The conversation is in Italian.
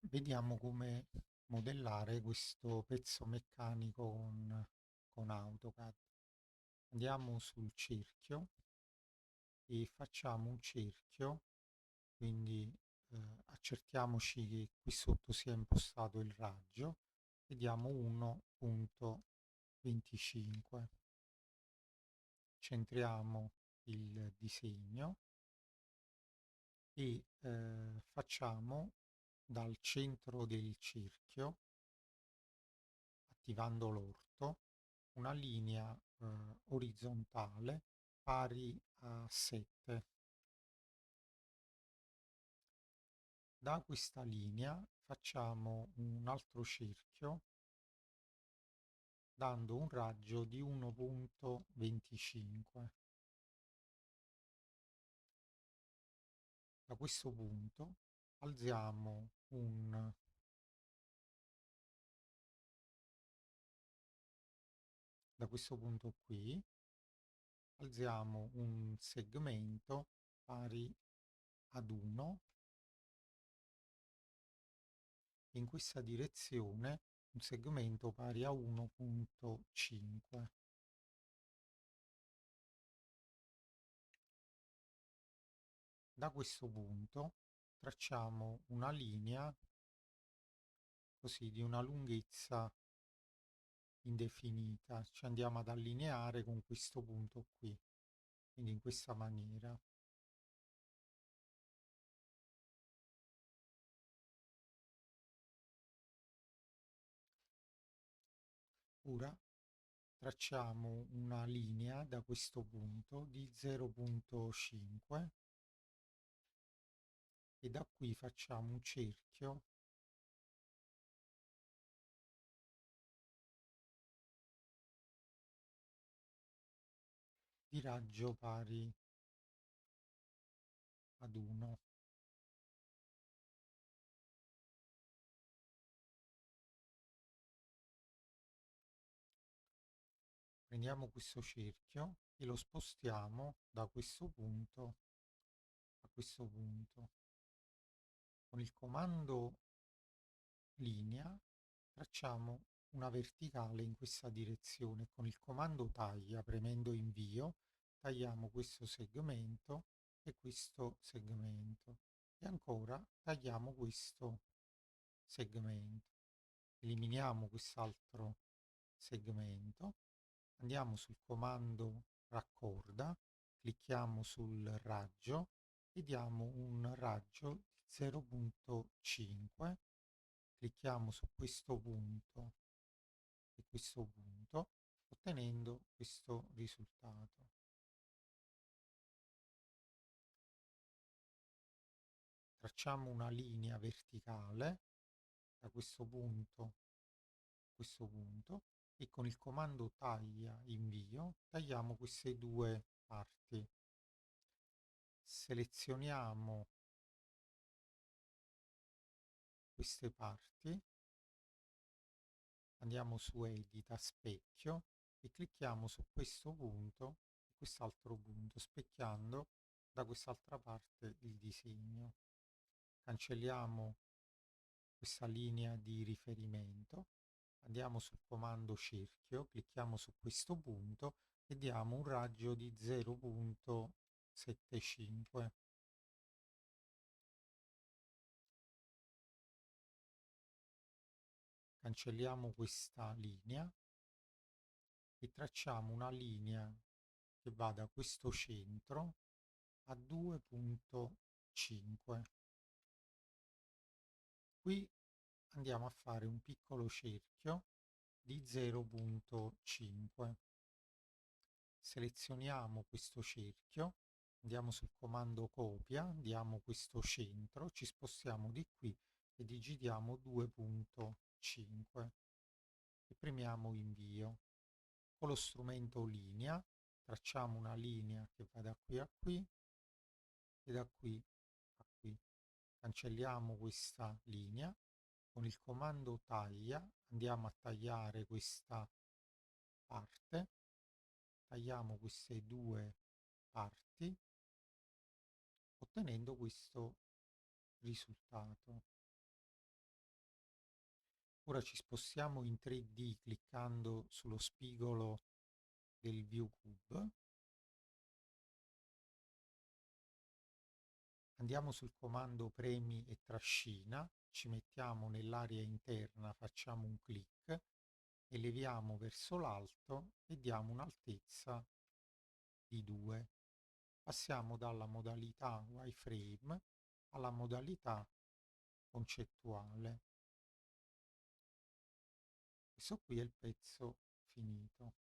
Vediamo come modellare questo pezzo meccanico con AutoCAD. Andiamo sul cerchio e facciamo un cerchio, quindi accertiamoci che qui sotto sia impostato il raggio e diamo 1.25. Centriamo il disegno e facciamo dal centro del cerchio, attivando l'orto, una linea orizzontale pari a 7. Da questa linea facciamo un altro cerchio dando un raggio di 1.25. Da questo punto alziamo da questo punto qui alziamo un segmento pari ad 1 in questa direzione, un segmento pari a 1.5. Da questo punto tracciamo una linea così di una lunghezza indefinita, ci andiamo ad allineare con questo punto qui, quindi in questa maniera. Ora tracciamo una linea da questo punto di 0.5 e da qui facciamo un cerchio di raggio pari ad 1. Prendiamo questo cerchio e lo spostiamo da questo punto a questo punto. Con il comando linea tracciamo una verticale in questa direzione. Con il comando taglia, premendo invio, tagliamo questo segmento e questo segmento. E ancora tagliamo questo segmento. Eliminiamo quest'altro segmento. Andiamo sul comando raccorda, clicchiamo sul raggio e diamo un raggio di 0.5. Clicchiamo su questo punto e questo punto, ottenendo questo risultato. Tracciamo una linea verticale da questo punto e con il comando taglia invio tagliamo queste due parti. Selezioniamo queste parti, andiamo su Edit a specchio e clicchiamo su questo punto e quest'altro punto, specchiando da quest'altra parte il disegno. Cancelliamo questa linea di riferimento, andiamo sul comando cerchio, clicchiamo su questo punto e diamo un raggio di 0.75. Cancelliamo questa linea e tracciamo una linea che va da questo centro a 2.5. Qui andiamo a fare un piccolo cerchio di 0.5. Selezioniamo questo cerchio, andiamo sul comando copia, diamo questo centro, ci spostiamo di qui e digitiamo 2.5 e premiamo invio. Con lo strumento linea tracciamo una linea che va da qui a qui e da qui a qui. Cancelliamo questa linea, con il comando taglia andiamo a tagliare questa parte, tagliamo queste due parti ottenendo questo risultato. Ora ci spostiamo in 3D cliccando sullo spigolo del ViewCube. Andiamo sul comando premi e trascina, ci mettiamo nell'area interna, facciamo un clic, eleviamo verso l'alto e diamo un'altezza di 2. Passiamo dalla modalità wireframe alla modalità concettuale. Questo qui è il pezzo finito.